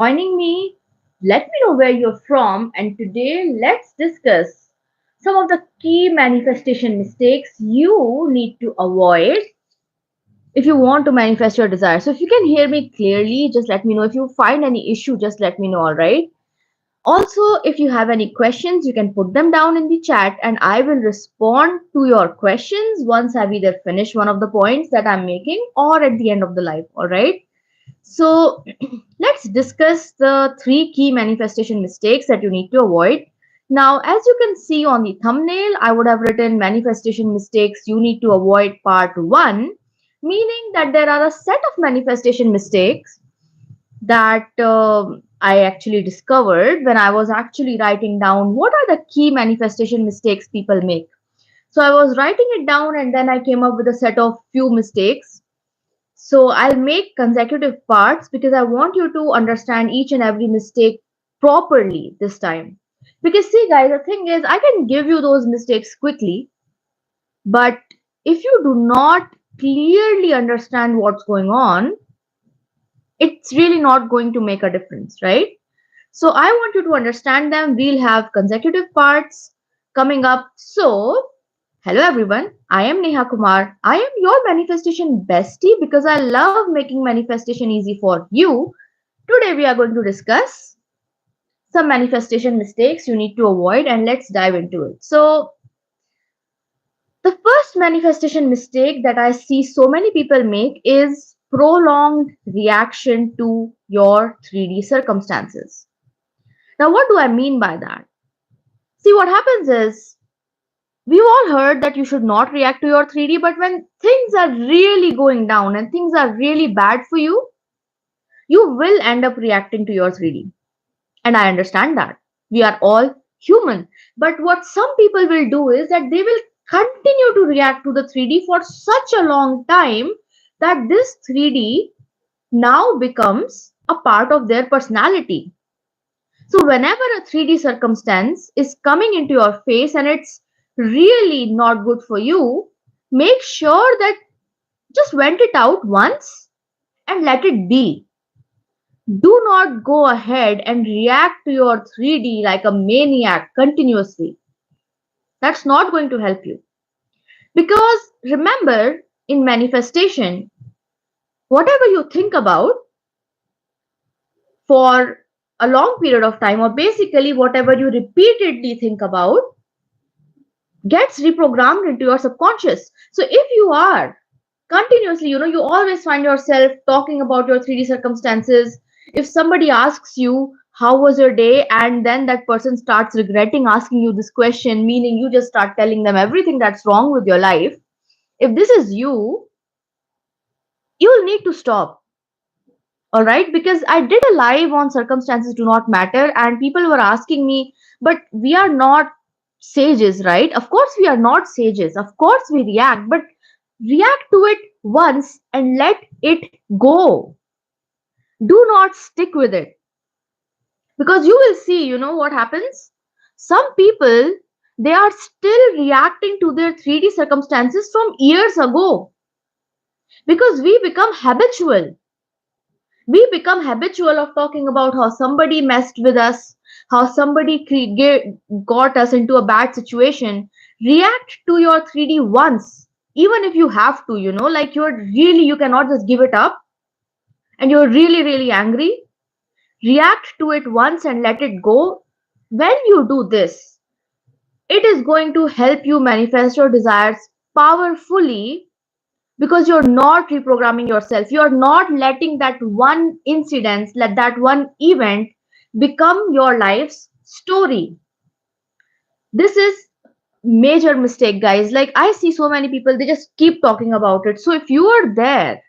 joining me. Let me know where you're from, and today let's discuss some of the key manifestation mistakes you need to avoid if you want to manifest your desire. So, if you can hear me clearly, just let me know. If you find any issue, just let me know, all right? Also, if you have any questions, you can put them down in the chat and I will respond to your questions once I've either finished one of the points that I'm making or at the end of the live, all right? So let's discuss the three key manifestation mistakes that you need to avoid. Now, as you can see on the thumbnail, I would have written manifestation mistakes you need to avoid part one, meaning that there are a set of manifestation mistakes that I actually discovered when I was actually writing down what are the key manifestation mistakes people make. So I was writing it down and then I came up with a set of few mistakes. So I'll make consecutive parts because I want you to understand each and every mistake properly this time. Because see guys, the thing is I can give you those mistakes quickly, but if you do not clearly understand what's going on, it's really not going to make a difference, right? So I want you to understand them. We'll have consecutive parts coming up. So, hello everyone. I am Neha Kumar. I am your manifestation bestie because I love making manifestation easy for you. Today we are going to discuss some manifestation mistakes you need to avoid and let's dive into it. So, the first manifestation mistake that I see so many people make is prolonged reaction to your 3D circumstances. Now, what do I mean by that? See, what happens is we've all heard that you should not react to your 3D, but when things are really going down and things are really bad for you, you will end up reacting to your 3D. And I understand that. We are all human. But what some people will do is that they will continue to react to the 3D for such a long time that this 3D now becomes a part of their personality. So whenever a 3D circumstance is coming into your face and it's really not good for you, make sure that just vent it out once and let it be. Do not go ahead and react to your 3D like a maniac continuously. That's not going to help you. Because remember, in manifestation, whatever you think about for a long period of time, or basically whatever you repeatedly think about, gets reprogrammed into your subconscious. So if you are continuously, you always find yourself talking about your 3D circumstances. If somebody asks you, how was your day? And then that person starts regretting asking you this question, meaning you just start telling them everything that's wrong with your life. If this is you, you'll need to stop. All right. Because I did a live on circumstances do not matter, and people were asking me, but we are not sages, right? Of course, we are not sages. Of course, we react, but react to it once and let it go. Do not stick with it because you will see, what happens. Some people, they are still reacting to their 3D circumstances from years ago because we become habitual. We become habitual of talking about how somebody messed with us, how somebody got us into a bad situation. React to your 3D once, even if you have to, like you cannot just give it up and you're really, really angry. React to it once and let it go. When you do this, it is going to help you manifest your desires powerfully because you're not reprogramming yourself. You're not letting that one incident, let that one event become your life's story. This is major mistake, guys. Like I see so many people, they just keep talking about it. So if you are there,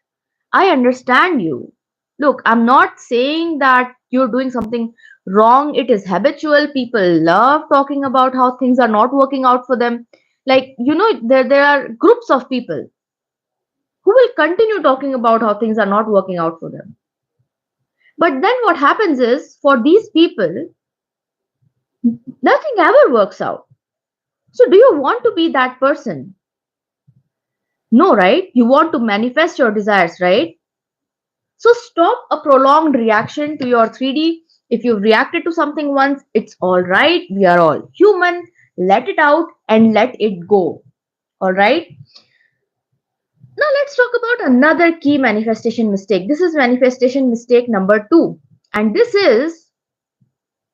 I understand you. Look, I'm not saying that you're doing something wrong. It is habitual. People love talking about how things are not working out for them. Like, there are groups of people who will continue talking about how things are not working out for them. But then what happens is for these people, nothing ever works out. So, do you want to be that person? No, right? You want to manifest your desires, right? So stop a prolonged reaction to your 3D. If you've reacted to something once, it's all right. We are all human. Let it out and let it go. All right. Now let's talk about another key manifestation mistake. This is manifestation mistake number 2. And this is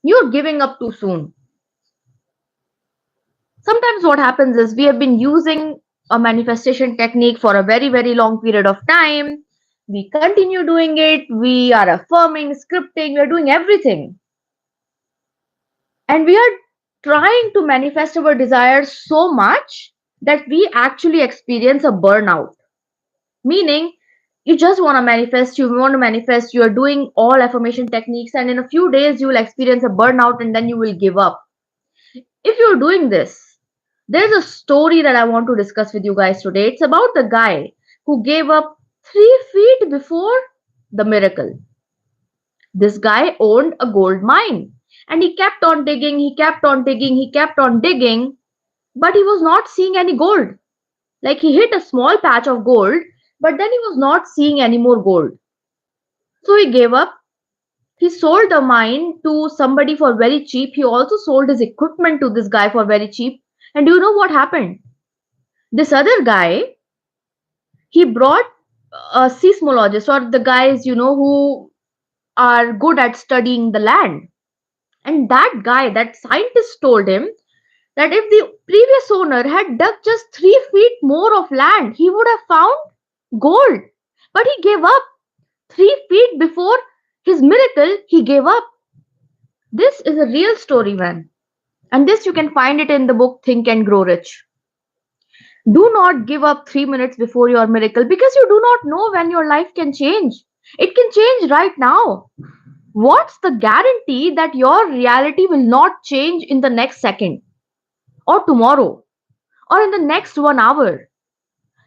you're giving up too soon. Sometimes what happens is we have been using a manifestation technique for a very, very long period of time. We continue doing it. We are affirming, scripting, we are doing everything. And we are trying to manifest our desires so much that we actually experience a burnout. Meaning, you just want to manifest, you are doing all affirmation techniques, and in a few days, you will experience a burnout and then you will give up. If you're doing this, there's a story that I want to discuss with you guys today. It's about the guy who gave up 3 feet before the miracle. This guy owned a gold mine and he kept on digging, he kept on digging, he kept on digging, but he was not seeing any gold. Like he hit a small patch of gold, but then he was not seeing any more gold. So he gave up. He sold the mine to somebody for very cheap. He also sold his equipment to this guy for very cheap. And do you know what happened? This other guy, he brought seismologists or the guys, who are good at studying the land. And that guy, that scientist told him that if the previous owner had dug just 3 feet more of land, he would have found gold. But he gave up 3 feet before his miracle, he gave up. This is a real story, man. And this you can find it in the book Think and Grow Rich. Do not give up 3 minutes before your miracle because you do not know when your life can change. It can change right now. What's the guarantee that your reality will not change in the next second or tomorrow or in the next 1 hour?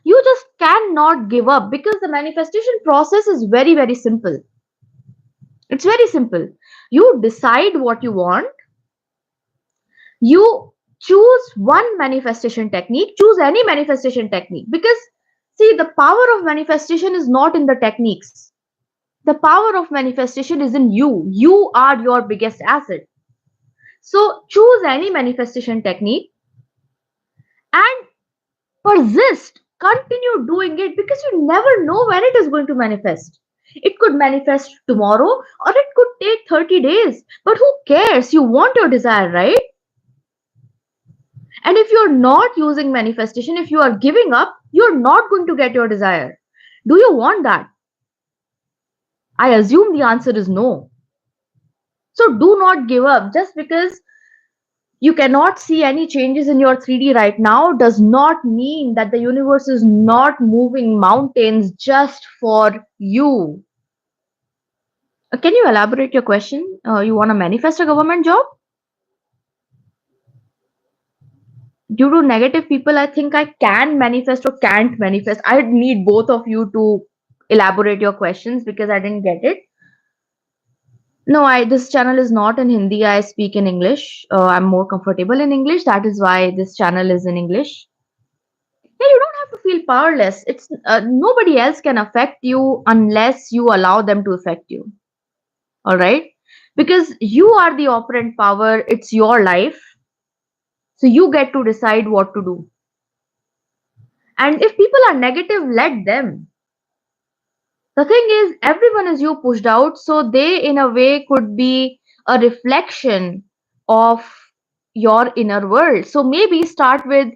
You just cannot give up because the manifestation process is very, very simple. It's very simple. You decide what you want. You choose one manifestation technique. Choose any manifestation technique because, see, the power of manifestation is not in the techniques. The power of manifestation is in you. You are your biggest asset. So choose any manifestation technique and persist. Continue doing it because you never know when it is going to manifest. It could manifest tomorrow or it could take 30 days. But who cares? You want your desire, right? And if you're not using manifestation, if you are giving up, you're not going to get your desire. Do you want that? I assume the answer is no. So do not give up. Just because you cannot see any changes in your 3D right now does not mean that the universe is not moving mountains just for you. Can you elaborate your question? You want to manifest a government job? Due to negative people, I think I can manifest or can't manifest. I need both of you to elaborate your questions because I didn't get it. No, this channel is not in Hindi. I speak in English. I'm more comfortable in English. That is why this channel is in English. Yeah, you don't have to feel powerless. It's nobody else can affect you unless you allow them to affect you. All right, because you are the operant power. It's your life, so you get to decide what to do. And if people are negative, let them. The thing is, everyone is you pushed out, so they, in a way, could be a reflection of your inner world. So maybe start with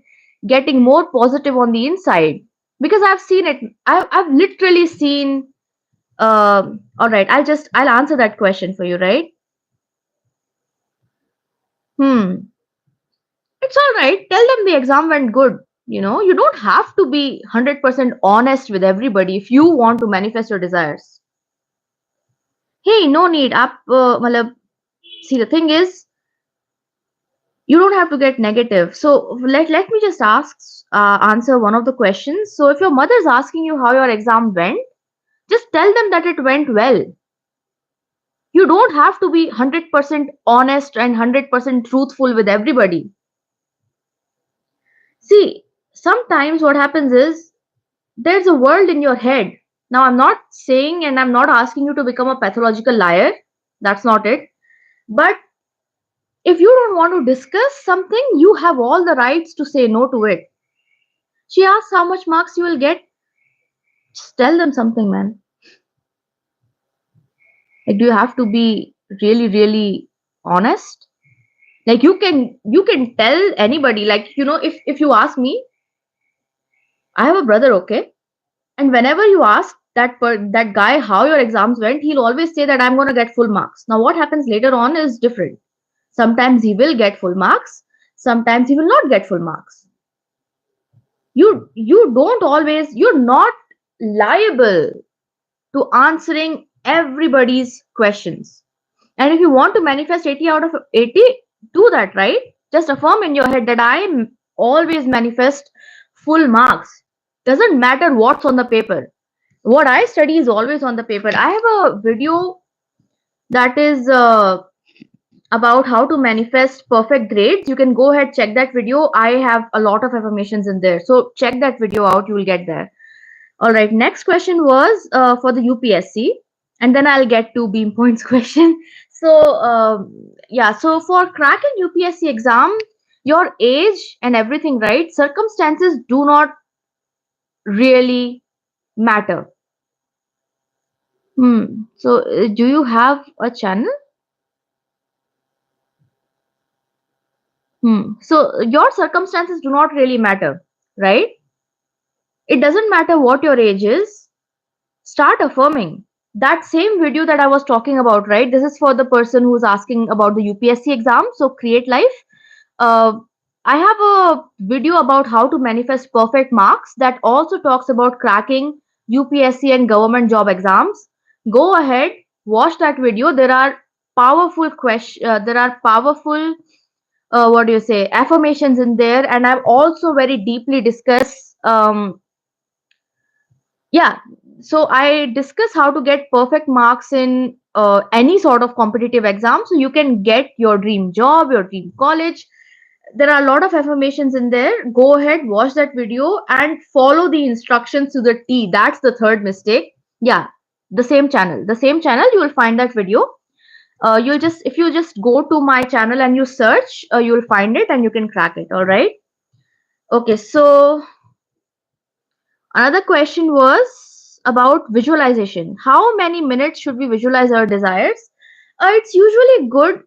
getting more positive on the inside because I've seen it. I've literally seen. All right, I'll answer that question for you, right? Hmm. It's all right. Tell them the exam went good. You don't have to be 100% honest with everybody if you want to manifest your desires. Hey, no need. See, the thing is, you don't have to get negative. So let me just answer one of the questions. So if your mother's asking you how your exam went, just tell them that it went well. You don't have to be 100% honest and 100% truthful with everybody. See, sometimes what happens is there's a world in your head. Now, I'm not saying and I'm not asking you to become a pathological liar. That's not it. But if you don't want to discuss something, you have all the rights to say no to it. She asks how much marks you will get. Just tell them something, man. Like, do you have to be really, really honest? Like, you can tell anybody. Like, if you ask me, I have a brother, okay, and whenever you ask that guy how your exams went, he'll always say that I'm gonna get full marks. Now, what happens later on is different. Sometimes he will get full marks. Sometimes he will not get full marks. You don't always. You're not liable to answering everybody's questions. And if you want to manifest 80 out of 80, do that, right? Just affirm in your head that I always manifest full marks. Doesn't matter what's on the paper. What I study is always on the paper. I have a video that is about how to manifest perfect grades. You can go ahead, check that video. I have a lot of affirmations in there. So check that video out. You will get there. All right. Next question was for the UPSC. And then I'll get to beam points question. So yeah, so for cracking UPSC exam, your age and everything, right? Circumstances do not really matter. So do you have a channel? So your circumstances do not really matter, right? It doesn't matter what your age is. Start affirming. That same video that I was talking about, right? This is for the person who's asking about the UPSC exam. So create life. Uh, I have a video about how to manifest perfect marks that also talks about cracking UPSC and government job exams. Go ahead, watch that video. There are powerful what do you say, affirmations in there, and I've also very deeply discussed yeah, so I discuss how to get perfect marks in any sort of competitive exam so you can get your dream job, your dream college. There are a lot of affirmations in there. Go ahead, watch that video and follow the instructions to the T. That's the third mistake. Yeah, the same channel you will find that video. You'll just If you just go to my channel and you search, you'll find it and you can crack it. All right. Okay, so another question was about visualization. How many minutes should we visualize our desires? It's usually good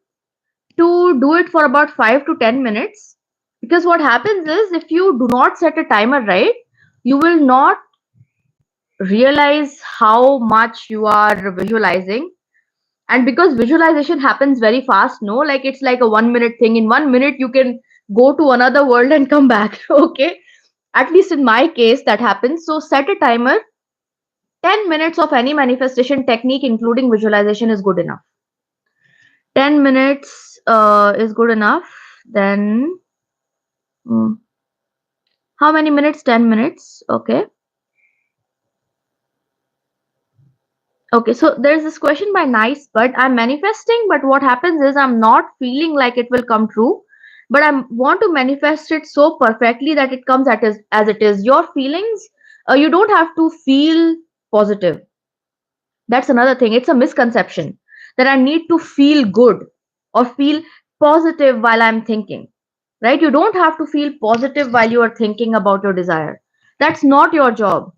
to do it for about 5 to 10 minutes, because what happens is if you do not set a timer, right, you will not realize how much you are visualizing. And because visualization happens very fast, no, like it's like a 1 minute thing. In 1 minute you can go to another world and come back. Okay, at least in my case that happens. So set a timer. 10 minutes of any manifestation technique including visualization is good enough. 10 minutes is good enough. Then how many minutes? 10 minutes. Okay. Okay, so there's this question by Nice, but I'm manifesting, but what happens is I'm not feeling like it will come true, but I want to manifest it so perfectly that it comes as it is. Your feelings, you don't have to feel positive. That's another thing. It's a misconception that I need to feel good or feel positive while I'm thinking, right? You don't have to feel positive while you are thinking about your desire. That's not your job.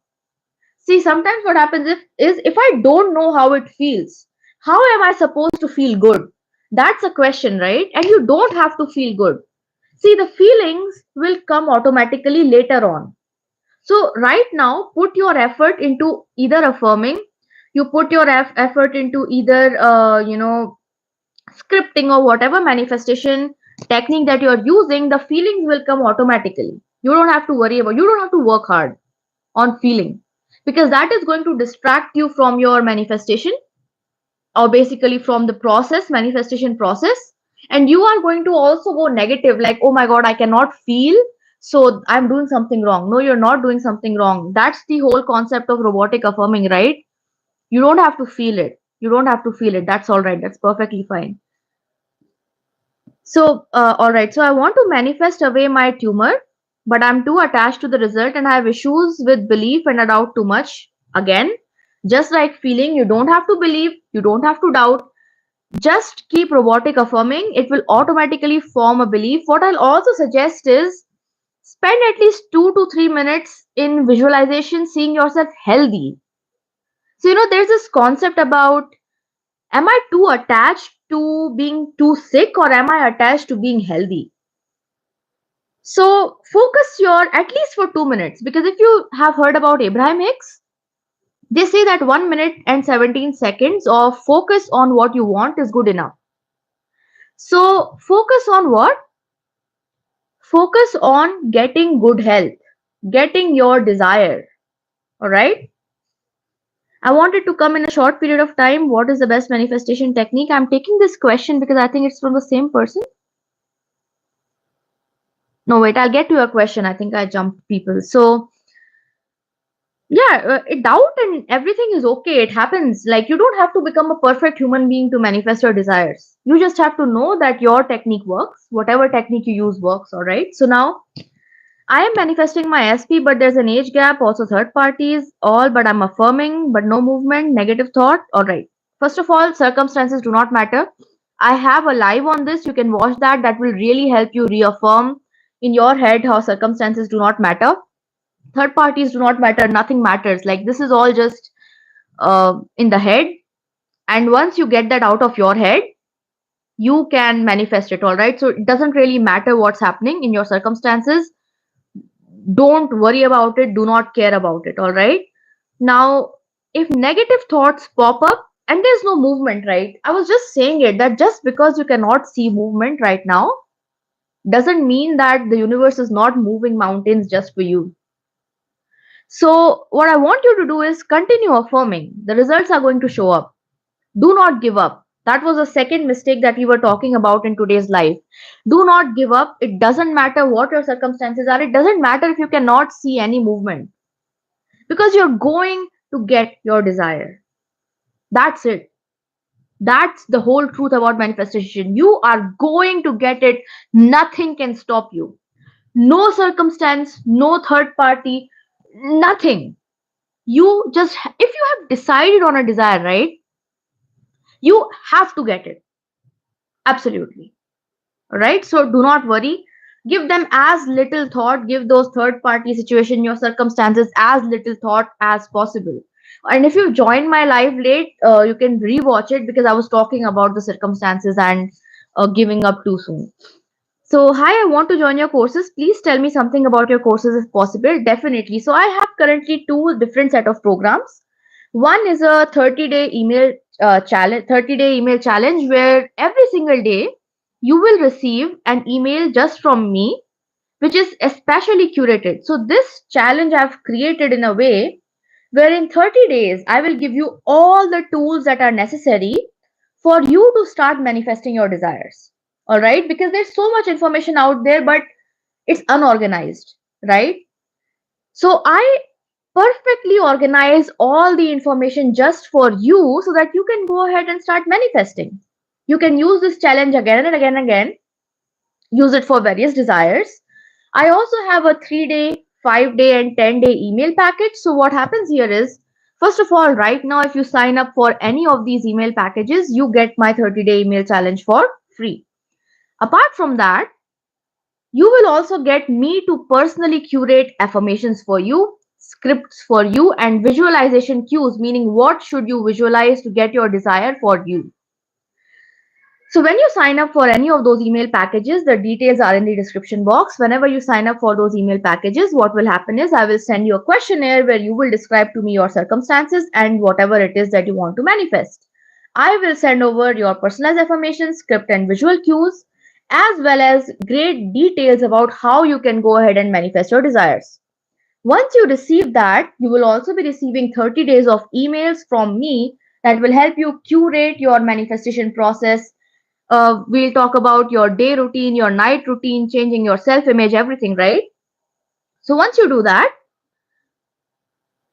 See, sometimes what happens is if I don't know how it feels, how am I supposed to feel good? That's a question, right? And you don't have to feel good. See, the feelings will come automatically later on. So right now, put your effort into either affirming, you put your effort into either, scripting or whatever manifestation technique that you're using, the feelings will come automatically. You don't have to worry about, you don't have to work hard on feeling, because that is going to distract you from your manifestation, or basically from the manifestation process. And you are going to also go negative, like, oh my god, I cannot feel, so I'm doing something wrong. No, you're not doing something wrong. That's the whole concept of robotic affirming, right? You don't have to feel it. You don't have to feel it. That's all right. That's perfectly fine. So all right, so I want to manifest away my tumor, but I'm too attached to the result and I have issues with belief and I doubt too much. Again, Just like feeling, you don't have to believe, you don't have to doubt. Just keep robotic affirming. It will automatically form a belief. What I'll also suggest is spend at least 2 to 3 minutes in visualization, seeing yourself healthy. So, there's this concept about, am I too attached to being too sick or am I attached to being healthy? So, focus your at least for 2 minutes, because if you have heard about Abraham Hicks, they say that 1 minute and 17 seconds of focus on what you want is good enough. So, focus on what? Focus on getting good health, getting your desire. All right. I wanted to come in a short period of time. What is the best manifestation technique? I'm taking this question because I think it's from the same person. No, wait, I'll get to your question. I think I jumped people. So, yeah, doubt and everything is okay. It happens. Like, you don't have to become a perfect human being to manifest your desires. You just have to know that your technique works. Whatever technique you use works. All right. So now I am manifesting my SP, but there's an age gap, also third parties, all, but I'm affirming, but no movement, negative thought. All right. First of all, circumstances do not matter. I have a live on this. You can watch that. That will really help you reaffirm in your head how circumstances do not matter. Third parties do not matter. Nothing matters. Like, this is all just in the head. And once you get that out of your head, you can manifest it. All right. So it doesn't really matter what's happening in your circumstances. Don't worry about it. Do not care about it. All right. Now, if negative thoughts pop up and there's no movement, right? I was just saying it that just because you cannot see movement right now doesn't mean that the universe is not moving mountains just for you. So, what I want you to do is continue affirming. The results are going to show up. Do not give up. That was the second mistake that we were talking about in today's life. Do not give up. It doesn't matter what your circumstances are. It doesn't matter if you cannot see any movement, because you're going to get your desire. That's it. That's the whole truth about manifestation. You are going to get it. Nothing can stop you. No circumstance, no third party, nothing. You just, if you have decided on a desire, right? You have to get it. Absolutely. All right. So do not worry. Give them as little thought. Give those third party situation, your circumstances, as little thought as possible. And if you joined my live late, you can rewatch it because I was talking about the circumstances and giving up too soon. So, hi, I want to join your courses. Please tell me something about your courses if possible. Definitely. So, I have currently two different set of programs. One is a 30-day email challenge, 30-day email challenge, where every single day you will receive an email just from me, which is especially curated. So, this challenge I've created in a way where in 30 days I will give you all the tools that are necessary for you to start manifesting your desires. All right, because there's so much information out there, but it's unorganized, right? So I perfectly organize all the information just for you so that you can go ahead and start manifesting. You can use this challenge again and again and again, use it for various desires. I also have a 3-day, 5-day, and 10-day email package. So, what happens here is, first of all, right now, if you sign up for any of these email packages, you get my 30-day email challenge for free. Apart from that, you will also get me to personally curate affirmations for you, scripts for you, and visualization cues, meaning what should you visualize to get your desire for you. So when you sign up for any of those email packages, the details are in the description box. Whenever you sign up for those email packages, what will happen is I will send you a questionnaire where you will describe to me your circumstances and whatever it is that you want to manifest. I will send over your personalized affirmation, script and visual cues, as well as great details about how you can go ahead and manifest your desires. Once you receive that, you will also be receiving 30 days of emails from me that will help you curate your manifestation process. We'll talk about your day routine, your night routine, changing your self image, everything, right? So once you do that,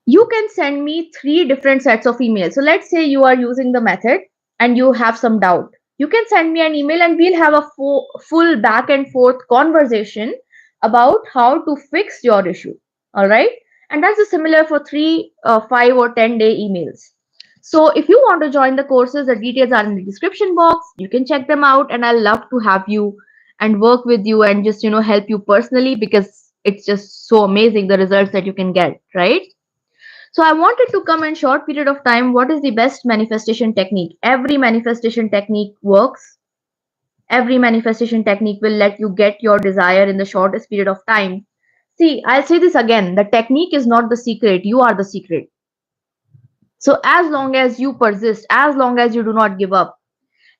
you can send me 3 different sets of emails. So let's say you are using the method and you have some doubt. You can send me an email and we'll have a full back and forth conversation about how to fix your issue. All right. And that's just similar for 3, 5 or 10-day emails. So if you want to join the courses, the details are in the description box. You can check them out, and I'll love to have you and work with you and just, help you personally, because it's just so amazing the results that you can get, right? So I wanted to come in short period of time. What is the best manifestation technique? Every manifestation technique works. Every manifestation technique will let you get your desire in the shortest period of time. See, I'll say this again. The technique is not the secret. You are the secret. So as long as you persist, as long as you do not give up,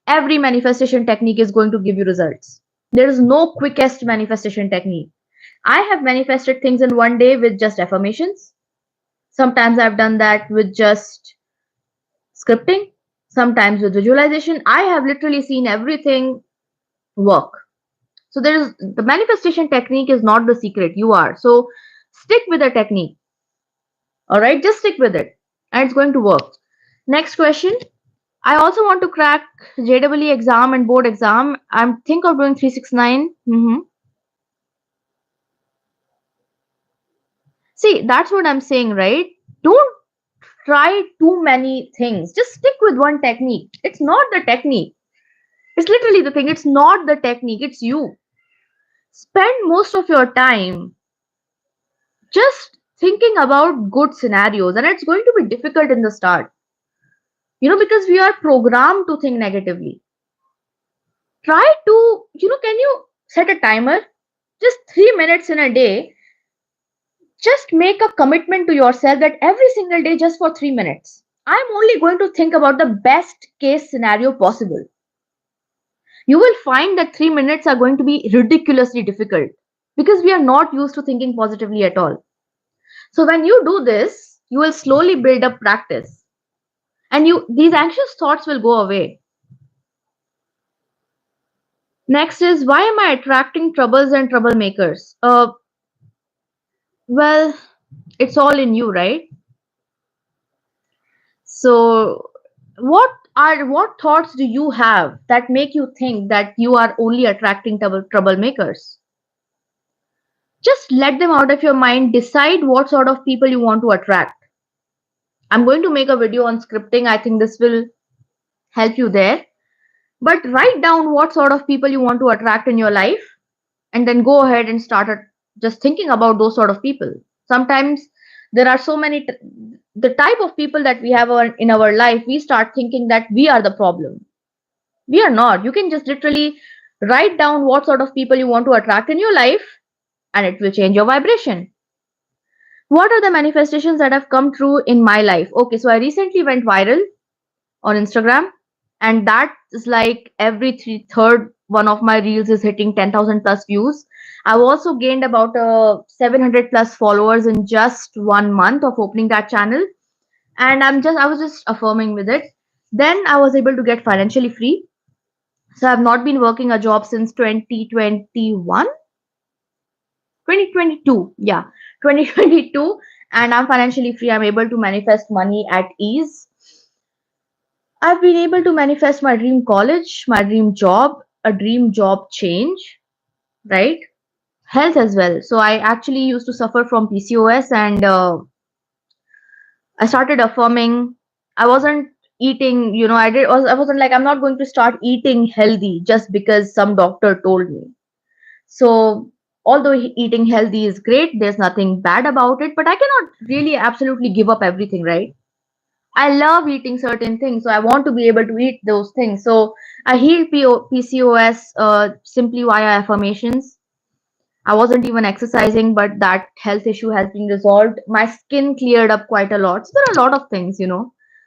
every manifestation technique is going to give you results. There is no quickest manifestation technique. I have manifested things in one day with just affirmations. Sometimes I've done that with just scripting, sometimes with visualization. I have literally seen everything work. So there is the manifestation technique is not the secret. You are. So stick with the technique. All right, just stick with it, and it's going to work. Next question. I also want to crack JEE exam and board exam. I'm think of doing 369. See, that's what I'm saying, right? Don't try too many things. Just stick with one technique. It's not the technique. It's literally the thing. It's not the technique. It's you. Spend most of your time just thinking about good scenarios, and it's going to be difficult in the start, because we are programmed to think negatively. Try to, can you set a timer? Just 3 minutes in a day. Just make a commitment to yourself that every single day, just for 3 minutes, I'm only going to think about the best case scenario possible. You will find that 3 minutes are going to be ridiculously difficult because we are not used to thinking positively at all. So when you do this, you will slowly build up practice, and these anxious thoughts will go away. Next is, why am I attracting troubles and troublemakers? Well, it's all in you, right? So what thoughts do you have that make you think that you are only attracting troublemakers? Just let them out of your mind. Decide what sort of people you want to attract. I'm going to make a video on scripting. I think this will help you there. But write down what sort of people you want to attract in your life, and then go ahead and start just thinking about those sort of people. Sometimes there are so many, the type of people that we have in our life, we start thinking that we are the problem. We are not. You can just literally write down what sort of people you want to attract in your life, and it will change your vibration. What are the manifestations that have come true in my life? Okay, so I recently went viral on Instagram, and that is like every third one of my reels is hitting 10,000 plus views. I've also gained about 700 plus followers in just 1 month of opening that channel, and I was just affirming with it. Then I was able to get financially free. So I've not been working a job since 2021, 2022, yeah, 2022, and I'm financially free. I'm able to manifest money at ease. I've been able to manifest my dream college, my dream job, a dream job change, right? Health as well. So I actually used to suffer from PCOS, and I started affirming. I wasn't eating, I wasn't like, I'm not going to start eating healthy just because some doctor told me. So although eating healthy is great, there's nothing bad about it, but I cannot really absolutely give up everything, right? I love eating certain things, so I want to be able to eat those things. So I healed PCOS simply via affirmations. I wasn't even exercising, but that health issue has been resolved. My skin cleared up quite a lot. So there are a lot of things,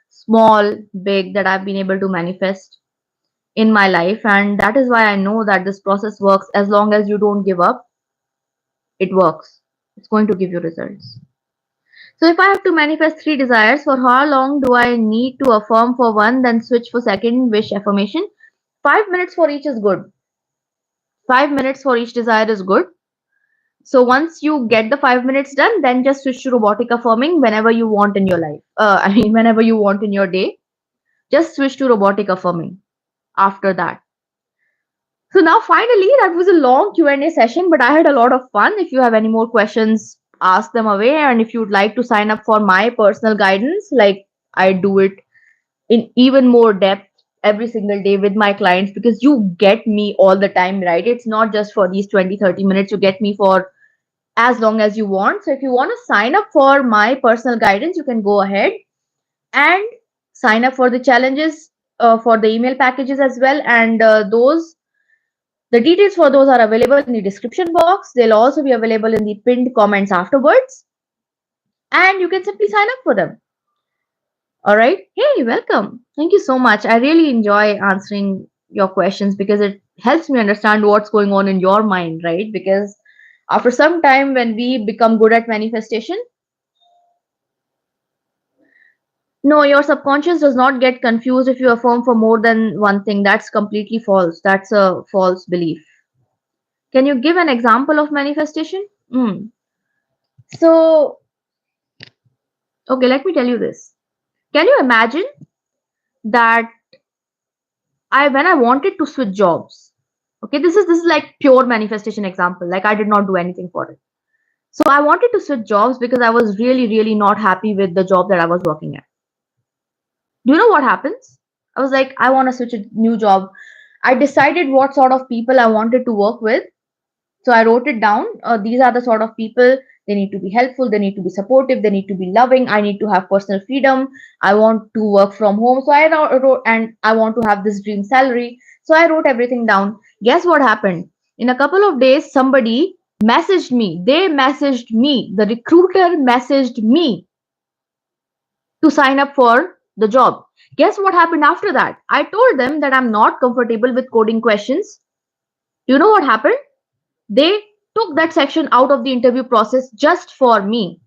small, big, that I've been able to manifest in my life. And that is why I know that this process works. As long as you don't give up, it works. It's going to give you results. So if I have to manifest 3 desires, for how long do I need to affirm for one, then switch for second, wish affirmation? 5 minutes for each is good. 5 minutes for each desire is good. So once you get the 5 minutes done, then just switch to robotic affirming whenever you want in your life. Whenever you want in your day, just switch to robotic affirming after that. So now finally, that was a long Q&A session, but I had a lot of fun. If you have any more questions, ask them away. And if you'd like to sign up for my personal guidance, like I do it in even more depth every single day with my clients, because you get me all the time, right? It's not just for these 20-30 minutes. You get me for as long as you want. So if you want to sign up for my personal guidance, you can go ahead and sign up for the challenges, for the email packages as well. And those the details for those are available in the description box. They'll also be available in the pinned comments afterwards, and you can simply sign up for them. All right. Hey, welcome. Thank you so much. I really enjoy answering your questions because it helps me understand what's going on in your mind, right? Because after some time, when we become good at manifestation, no, your subconscious does not get confused if you affirm for more than one thing. That's completely false. That's a false belief. Can you give an example of manifestation? So, okay, let me tell you this. Can you imagine that when I wanted to switch jobs, okay, this is like pure manifestation example. Like I did not do anything for it. So I wanted to switch jobs because I was really, really not happy with the job that I was working at. Do you know what happens? I was like, I want to switch a new job. I decided what sort of people I wanted to work with. So I wrote it down. These are the sort of people. They need to be helpful. They need to be supportive. They need to be loving. I need to have personal freedom. I want to work from home. So I wrote, and I want to have this dream salary. So I wrote everything down. Guess what happened? In a couple of days, somebody messaged me. They messaged me. The recruiter messaged me to sign up for the job. Guess what happened after that? I told them that I'm not comfortable with coding questions. Do you know what happened? They took that section out of the interview process just for me.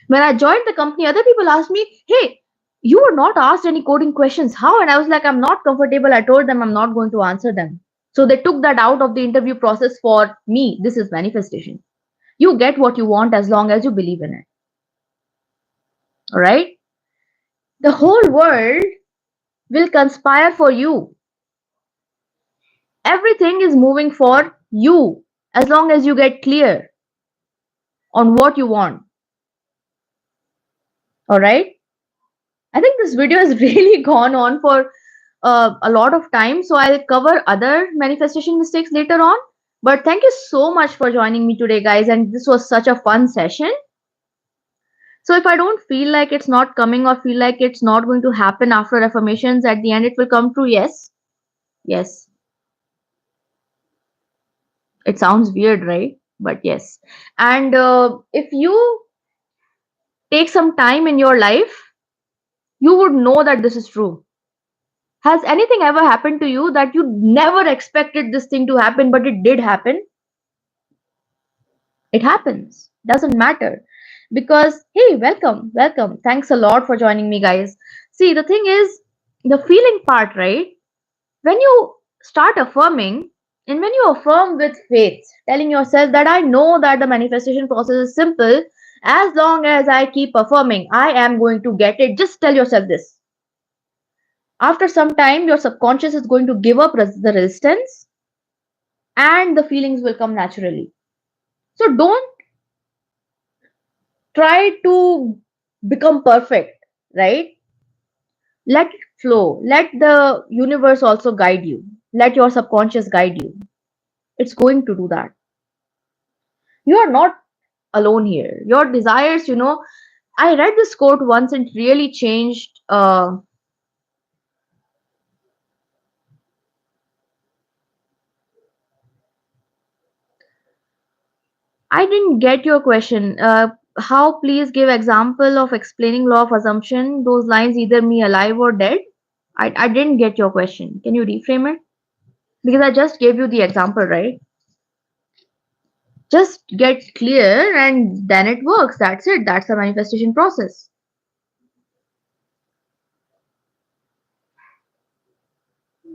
When I joined the company, other people asked me, hey, you were not asked any coding questions. How? And I was like, I'm not comfortable. I told them I'm not going to answer them. So they took that out of the interview process for me. This is manifestation. You get what you want as long as you believe in it. All right? The whole world will conspire for you. Everything is moving for you as long as you get clear on what you want. All right? I think this video has really gone on for a lot of time, so I'll cover other manifestation mistakes later on. But thank you so much for joining me today, guys, and this was such a fun session. So if I don't feel like it's not coming or feel like it's not going to happen after affirmations, at the end it will come true. Yes. Yes. It sounds weird, right? But yes. And if you take some time in your life, you would know that this is true. Has anything ever happened to you that you never expected this thing to happen, but it did happen? It happens. Doesn't matter. Because, hey, welcome, welcome. Thanks a lot for joining me, guys. See, the thing is, the feeling part, right? When you start affirming, and when you affirm with faith, telling yourself that I know that the manifestation process is simple, as long as I keep affirming, I am going to get it. Just tell yourself this. After some time, your subconscious is going to give up the resistance and the feelings will come naturally. So don't try to become perfect, right? Let it flow. Let the universe also guide you. Let your subconscious guide you. It's going to do that. You are not alone here. Your desires, I read this quote once and it really changed. I didn't get your question. How, please give example of explaining law of assumption? Those lines either me alive or dead. I didn't get your question. Can you reframe it? Because I just gave you the example, right? Just get clear and then it works. That's it. That's the manifestation process.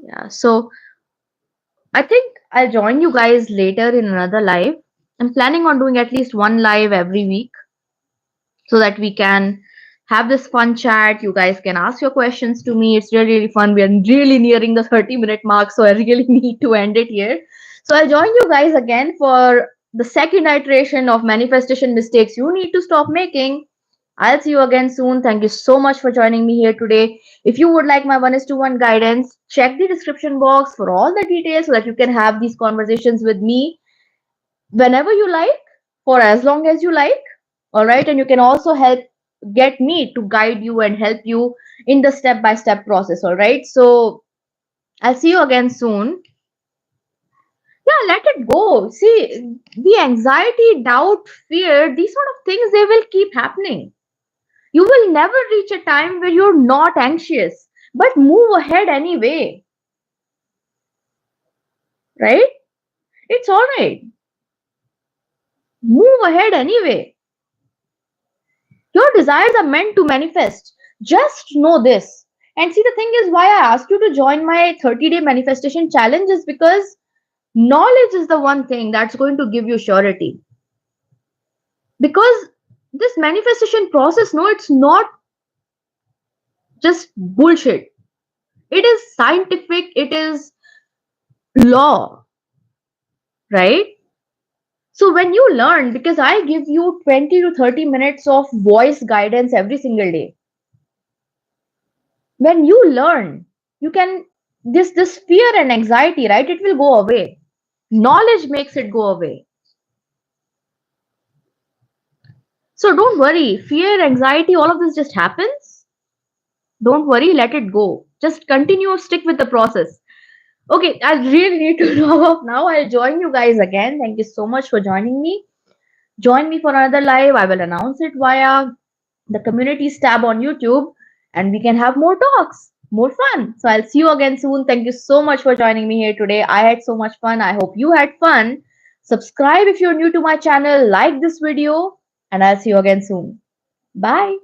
Yeah. So I think I'll join you guys later in another live. I'm planning on doing at least one live every week so that we can have this fun chat. You guys can ask your questions to me. It's really, really fun. We are really nearing the 30-minute mark, so I really need to end it here. So I'll join you guys again for the second iteration of manifestation mistakes you need to stop making. I'll see you again soon. Thank you so much for joining me here today. If you would like my 1:1 guidance, check the description box for all the details so that you can have these conversations with me whenever you like, for as long as you like. All right. And you can also help get me to guide you and help you in the step by step process. All right. So I'll see you again soon. Yeah, let it go. See, the anxiety, doubt, fear, these sort of things, they will keep happening. You will never reach a time where you're not anxious, but move ahead anyway, right? It's all right. Move ahead anyway. Your desires are meant to manifest. Just know this. And see, the thing is, why I asked you to join my 30-day manifestation challenge is because knowledge is the one thing that's going to give you surety. Because this manifestation process, no, it's not just bullshit. It is scientific, it is law, right? So when you learn, because I give you 20 to 30 minutes of voice guidance every single day. When you learn, you can this fear and anxiety, right? It will go away. Knowledge makes it go away. So don't worry, fear, anxiety, all of this just happens. Don't worry, let it go. Just continue, stick with the process. Okay, I really need to log off now. I'll join you guys again. Thank you so much for joining me. Join me for another live. I will announce it via the communities tab on YouTube and we can have more talks, more fun. So I'll see you again soon. Thank you so much for joining me here today. I had so much fun. I hope you had fun. Subscribe if you're new to my channel, like this video, and I'll see you again soon. Bye.